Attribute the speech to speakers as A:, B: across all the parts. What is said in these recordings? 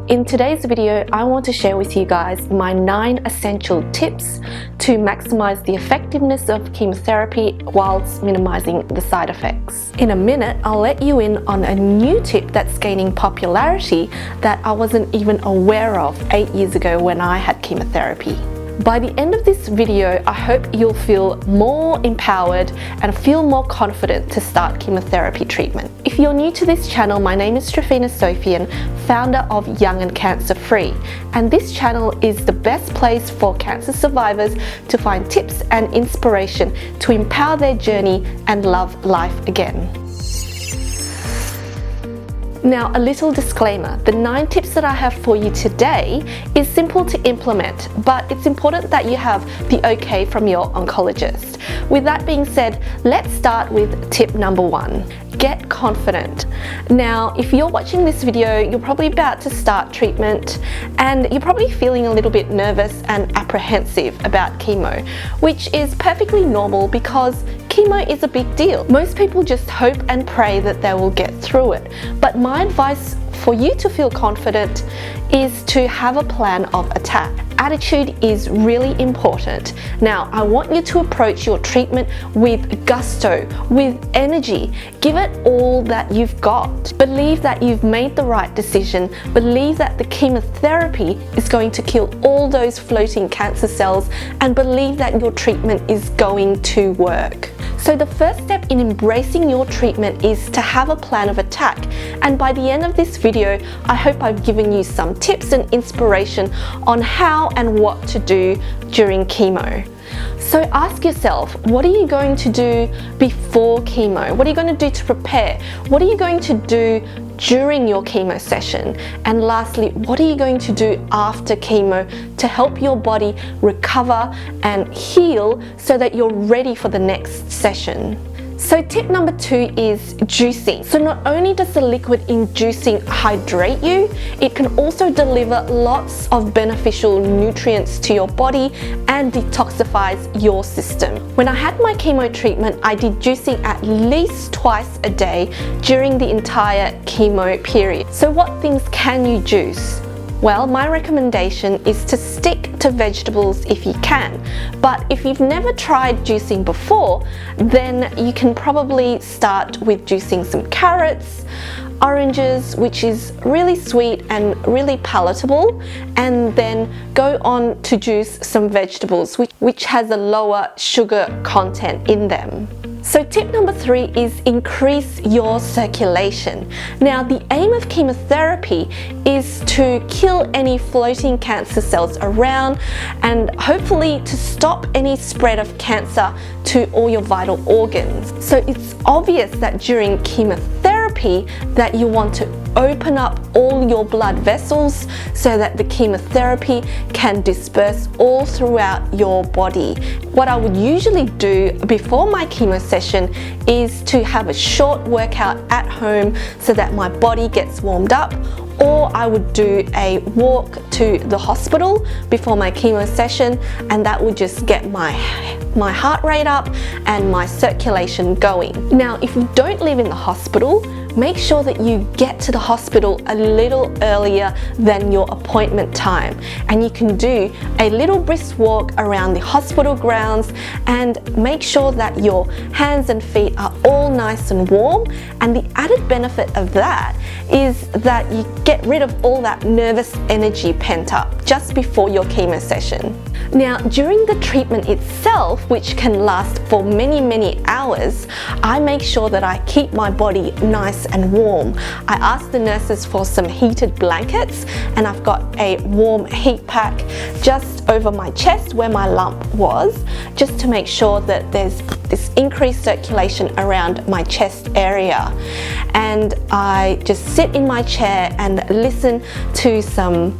A: In today's video, I want to share with you guys my 9 essential tips to maximize the effectiveness of chemotherapy whilst minimizing the side effects. In a minute, I'll let you in on a new tip that's gaining popularity that I wasn't even aware of 8 years ago when I had chemotherapy. By the end of this video, I hope you'll feel more empowered and feel more confident to start chemotherapy treatment. If you're new to this channel, my name is Trifina Sofian, founder of Young and Cancer Free, and this channel is the best place for cancer survivors to find tips and inspiration to empower their journey and love life again. Now, a little disclaimer, the 9 tips that I have for you today is simple to implement, but it's important that you have the okay from your oncologist. With that being said, let's start with tip number 1. Get confident. Now, if you're watching this video, you're probably about to start treatment and you're probably feeling a little bit nervous and apprehensive about chemo, which is perfectly normal because chemo is a big deal. Most people just hope and pray that they will get through it. But my advice for you to feel confident is to have a plan of attack. Attitude is really important. Now, I want you to approach your treatment with gusto, with energy. Give it all that you've got. Believe that you've made the right decision. Believe that the chemotherapy is going to kill all those floating cancer cells, and believe that your treatment is going to work. So the first step in embracing your treatment is to have a plan of attack. And by the end of this video, I hope I've given you some tips and inspiration on how and what to do during chemo. So ask yourself, what are you going to do before chemo? What are you going to do to prepare? What are you going to do during your chemo session? And lastly, what are you going to do after chemo to help your body recover and heal so that you're ready for the next session? So tip number 2 is juicing. So not only does the liquid in juicing hydrate you, it can also deliver lots of beneficial nutrients to your body and detoxifies your system. When I had my chemo treatment, I did juicing at least twice a day during the entire chemo period. So what things can you juice? Well, my recommendation is to stick to vegetables if you can. But if you've never tried juicing before, then you can probably start with juicing some carrots, oranges, which is really sweet and really palatable, and then go on to juice some vegetables, which has a lower sugar content in them. So tip number 3 is increase your circulation. Now, the aim of chemotherapy is to kill any floating cancer cells around and hopefully to stop any spread of cancer to all your vital organs. So it's obvious that during chemotherapy that you want to open up all your blood vessels so that the chemotherapy can disperse all throughout your body. What I would usually do before my chemo session is to have a short workout at home so that my body gets warmed up, or I would do a walk to the hospital before my chemo session, and that would just get my heart rate up and my circulation going. Now, if you don't live in the hospital, make sure that you get to the hospital a little earlier than your appointment time, and you can do a little brisk walk around the hospital grounds and make sure that your hands and feet are all nice and warm. And the added benefit of that is that you get rid of all that nervous energy pent up just before your chemo session. Now, during the treatment itself, which can last for many hours, I make sure that I keep my body nice and warm. I ask the nurses for some heated blankets, and I've got a warm heat pack just over my chest where my lump was, just to make sure that there's this increased circulation around my chest area. And I just sit in my chair and listen to some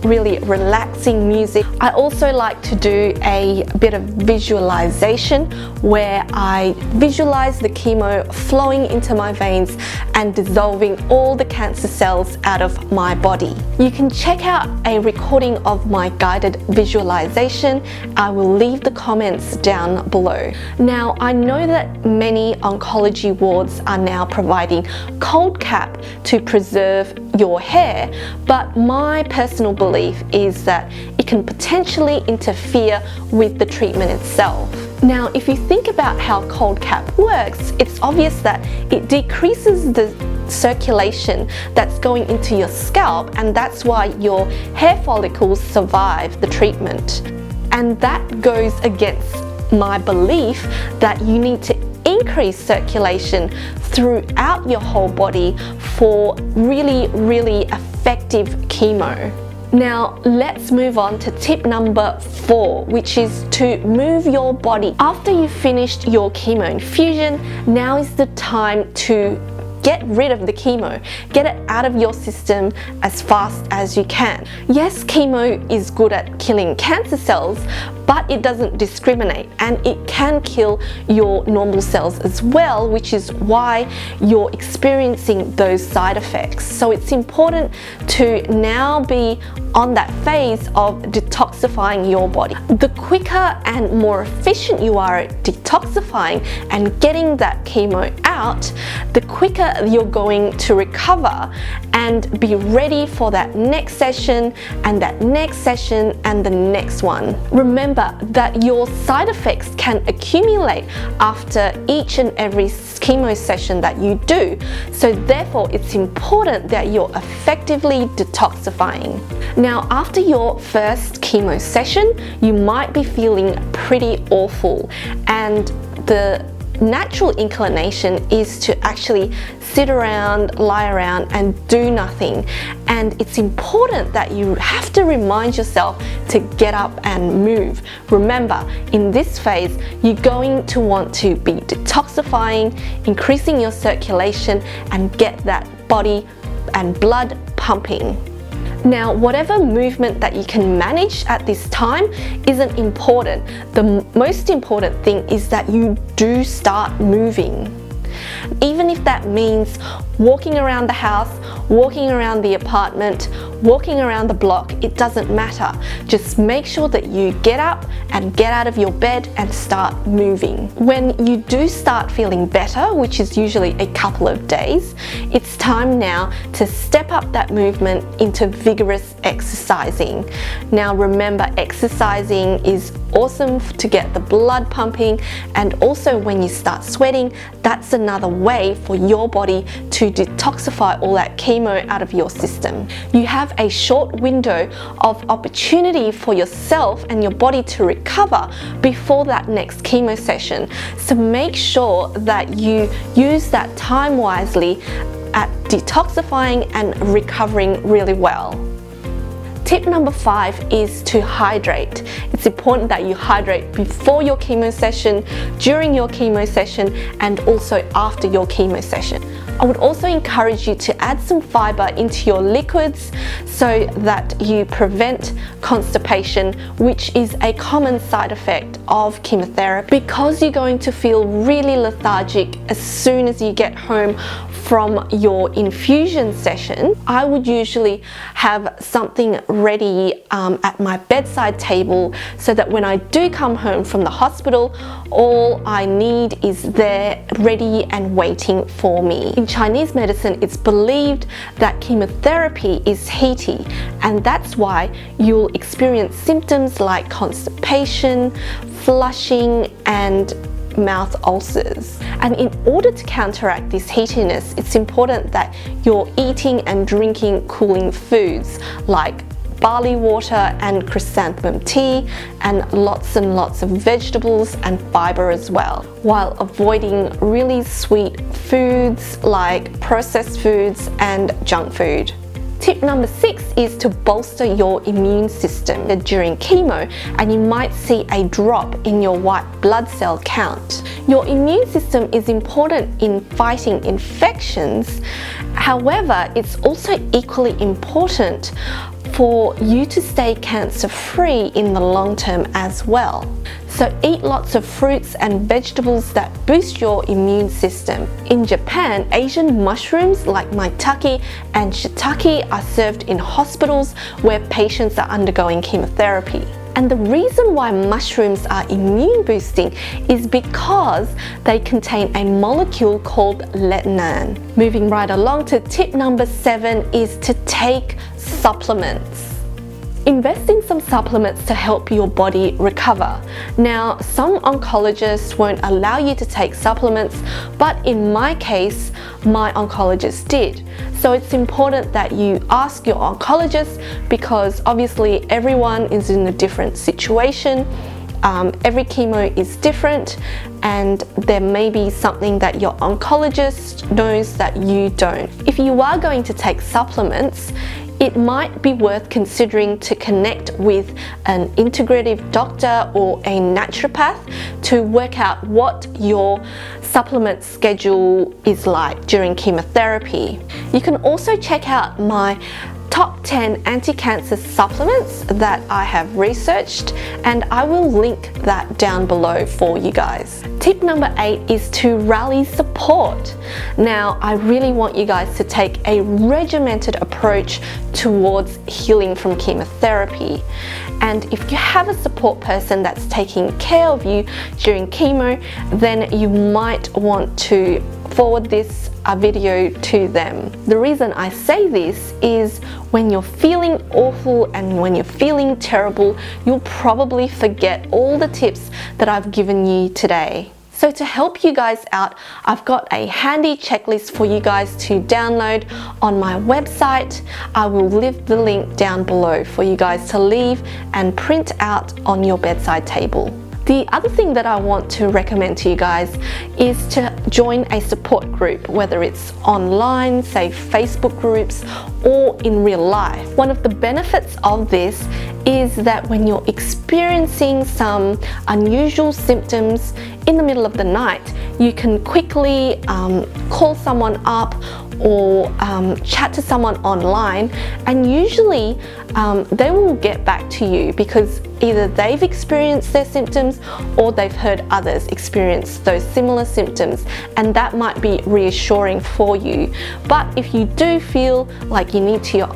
A: really relaxing music. I also like to do a bit of visualization where I visualize the chemo flowing into my veins and dissolving all the cancer cells out of my body. You can check out a recording of my guided visualization. I will leave the comments down below. Now, I know that many oncology wards are now providing cold cap to preserve your hair, but my personal belief is that it can potentially interfere with the treatment itself. Now, if you think about how cold cap works, it's obvious that it decreases the circulation that's going into your scalp, and that's why your hair follicles survive the treatment. And that goes against my belief that you need to increase circulation throughout your whole body for really effective chemo. Now let's move on to tip number 4, which is to move your body. After you've finished your chemo infusion, now is the time to get rid of the chemo. Get it out of your system as fast as you can. Yes, chemo is good at killing cancer cells, but it doesn't discriminate, and it can kill your normal cells as well, which is why you're experiencing those side effects. So it's important to now be on that phase of detoxifying your body. The quicker and more efficient you are at detoxifying and getting that chemo out, the quicker you're going to recover and be ready for that next session and that next session and the next one. Remember that your side effects can accumulate after each and every chemo session that you do. So therefore, it's important that you're effectively detoxifying. Now, after your first chemo session, you might be feeling pretty awful, and the natural inclination is to actually sit around, lie around and do nothing. And it's important that you have to remind yourself to get up and move. Remember, in this phase, you're going to want to be detoxifying, increasing your circulation, and get that body and blood pumping. Now, whatever movement that you can manage at this time isn't important. The most important thing is that you do start moving. Even if that means walking around the house, walking around the apartment, walking around the block, it doesn't matter. Just make sure that you get up and get out of your bed and start moving. When you do start feeling better, which is usually a couple of days, it's time now to step up that movement into vigorous exercising. Now remember, exercising is awesome to get the blood pumping, and also when you start sweating, that's another way for your body to detoxify all that chemo out of your system. You have a short window of opportunity for yourself and your body to recover before that next chemo session. So make sure that you use that time wisely at detoxifying and recovering really well. Tip number 5 is to hydrate. It's important that you hydrate before your chemo session, during your chemo session, and also after your chemo session. I would also encourage you to add some fiber into your liquids so that you prevent constipation, which is a common side effect of chemotherapy. Because you're going to feel really lethargic as soon as you get home from your infusion session, I would usually have something ready at my bedside table so that when I do come home from the hospital, all I need is there ready and waiting for me. In Chinese medicine, it's believed that chemotherapy is heaty, and that's why you'll experience symptoms like constipation, flushing, and mouth ulcers. And in order to counteract this heatiness, it's important that you're eating and drinking cooling foods like barley water and chrysanthemum tea, and lots of vegetables and fiber as well, while avoiding really sweet foods like processed foods and junk food. Tip number 6 is to bolster your immune system during chemo, and you might see a drop in your white blood cell count. Your immune system is important in fighting infections. However, it's also equally important for you to stay cancer-free in the long term as well. So eat lots of fruits and vegetables that boost your immune system. In Japan, Asian mushrooms like maitake and shiitake are served in hospitals where patients are undergoing chemotherapy. And the reason why mushrooms are immune boosting is because they contain a molecule called lentinan. Moving right along to tip number 7 is to take supplements. Invest in some supplements to help your body recover. Now, some oncologists won't allow you to take supplements, but in my case, my oncologist did. So it's important that you ask your oncologist, because obviously everyone is in a different situation. Every chemo is different, and there may be something that your oncologist knows that you don't. If you are going to take supplements, it might be worth considering to connect with an integrative doctor or a naturopath to work out what your supplement schedule is like during chemotherapy. You can also check out my top 10 anti-cancer supplements that I have researched, and I will link that down below for you guys. Tip number 8 is to rally support. Now, I really want you guys to take a regimented approach towards healing from chemotherapy. And if you have a support person that's taking care of you during chemo, then you might want to forward this video to them. The reason I say this is when you're feeling awful and when you're feeling terrible, you'll probably forget all the tips that I've given you today. So to help you guys out, I've got a handy checklist for you guys to download on my website. I will leave the link down below for you guys to leave and print out on your bedside table. The other thing that I want to recommend to you guys is to join a support group, whether it's online, say Facebook groups, or in real life. One of the benefits of this is that when you're experiencing some unusual symptoms in the middle of the night, you can quickly call someone up or chat to someone online, and usually they will get back to you because either they've experienced their symptoms or they've heard others experience those similar symptoms, and that might be reassuring for you. But if you do feel like you need to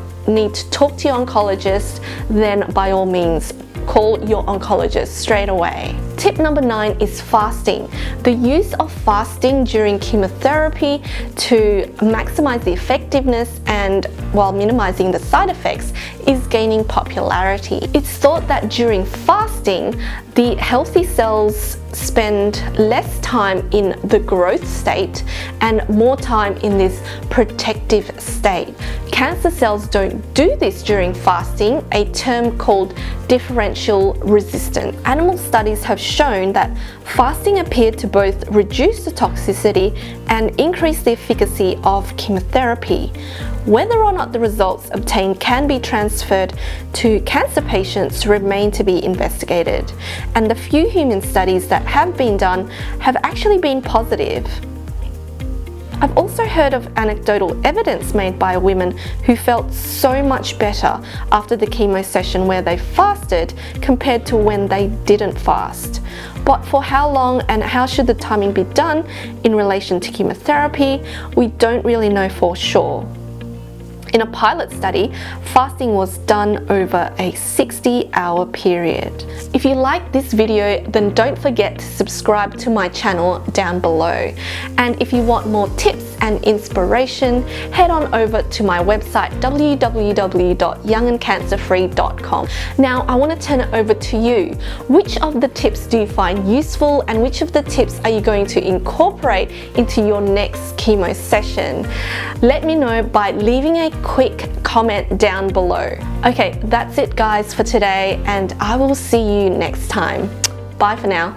A: talk to your oncologist, then by all means call your oncologist straight away. Tip number 9 is fasting. The use of fasting during chemotherapy to maximize the effectiveness and while minimizing the side effects is gaining popularity. It's thought that during fasting, the healthy cells spend less time in the growth state and more time in this protective state. Cancer cells don't do this during fasting, a term called differential resistance. Animal studies have shown that fasting appeared to both reduce the toxicity and increase the efficacy of chemotherapy. Whether or not the results obtained can be transferred to cancer patients remain to be investigated, and the few human studies that have been done have actually been positive. I've also heard of anecdotal evidence made by women who felt so much better after the chemo session where they fasted compared to when they didn't fast. But for how long and how should the timing be done in relation to chemotherapy, we don't really know for sure. In a pilot study, fasting was done over a 60-hour period. If you like this video, then don't forget to subscribe to my channel down below. And if you want more tips and inspiration, head on over to my website www.youngandcancerfree.com. Now, I want to turn it over to you. Which of the tips do you find useful, and which of the tips are you going to incorporate into your next chemo session? Let me know by leaving a quick comment down below. Okay, that's it guys for today, and I will see you next time. Bye for now.